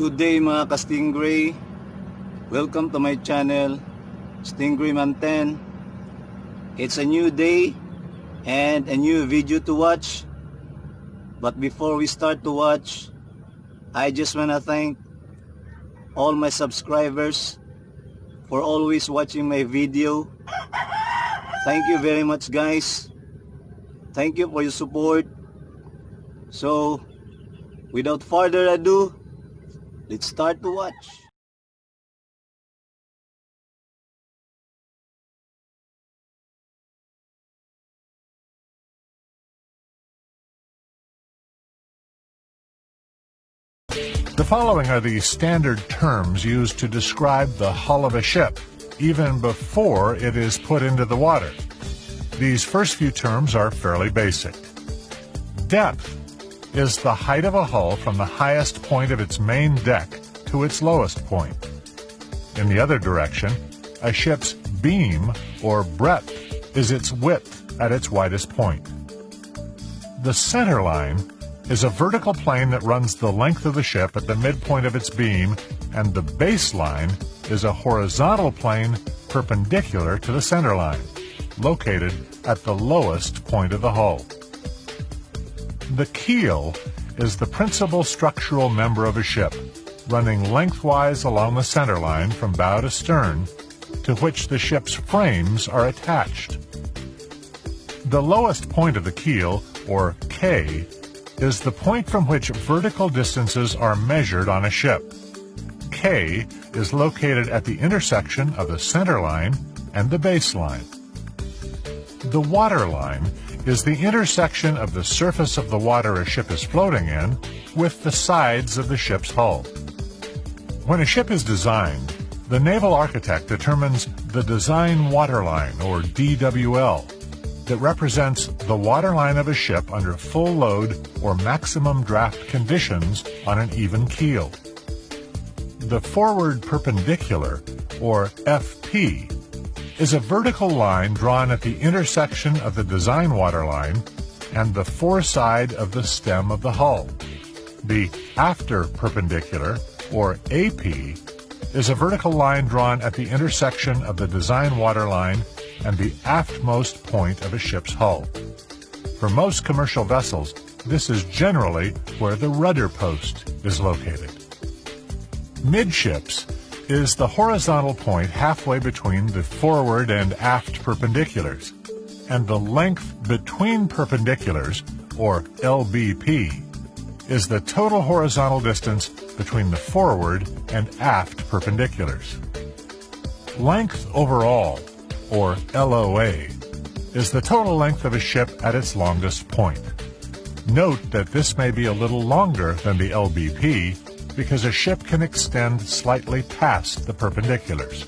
Good day mga ka-Stingray. Welcome to my channel, Stingray10. It's a new day and a new video to watch. But before we start to watch, I just wanna thank all my subscribers for always watching my video. Thank you very much, guys. Thank you for your support. So, without further ado, let's start to watch. The following are the standard terms used to describe the hull of a ship, even before it is put into the water. These first few terms are fairly basic. Depth is the height of a hull from the highest point of its main deck to its lowest point. In the other direction, a ship's beam, or breadth, is its width at its widest point. The center line is a vertical plane that runs the length of the ship at the midpoint of its beam, and the baseline is a horizontal plane perpendicular to the center line, located at the lowest point of the hull. The keel is the principal structural member of a ship, running lengthwise along the center line from bow to stern, to which the ship's frames are attached. The lowest point of the keel, or K, is the point from which vertical distances are measured on a ship. K is located at the intersection of the center line and the baseline. The water line is the intersection of the surface of the water a ship is floating in with the sides of the ship's hull. When a ship is designed, the naval architect determines the design waterline, or DWL, that represents the waterline of a ship under full load or maximum draft conditions on an even keel. The forward perpendicular, or FP, is a vertical line drawn at the intersection of the design waterline and the foreside of the stem of the hull. The after perpendicular, or AP, is a vertical line drawn at the intersection of the design waterline and the aftmost point of a ship's hull. For most commercial vessels, this is generally where the rudder post is located. Midships is the horizontal point halfway between the forward and aft perpendiculars, and the length between perpendiculars, or LBP, is the total horizontal distance between the forward and aft perpendiculars. Length overall, or LOA, is the total length of a ship at its longest point. Note that this may be a little longer than the LBP because a ship can extend slightly past the perpendiculars.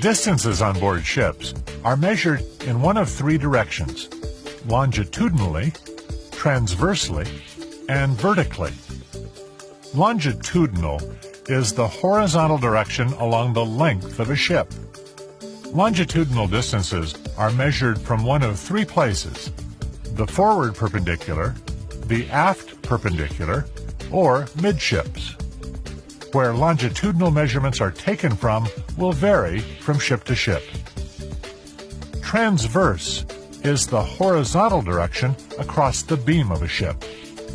Distances on board ships are measured in one of three directions: longitudinally, transversely, and vertically. Longitudinal is the horizontal direction along the length of a ship. Longitudinal distances are measured from one of three places: the forward perpendicular, the aft perpendicular, or midships. Where longitudinal measurements are taken from will vary from ship to ship. Transverse is the horizontal direction across the beam of a ship.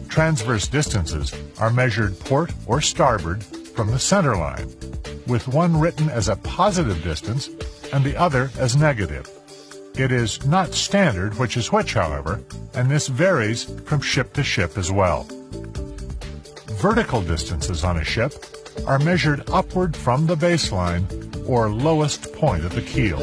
Transverse distances are measured port or starboard from the center line, with one written as a positive distance and the other as negative. It is not standard which is which, however, and this varies from ship to ship as well. Vertical distances on a ship are measured upward from the baseline, or lowest point of the keel.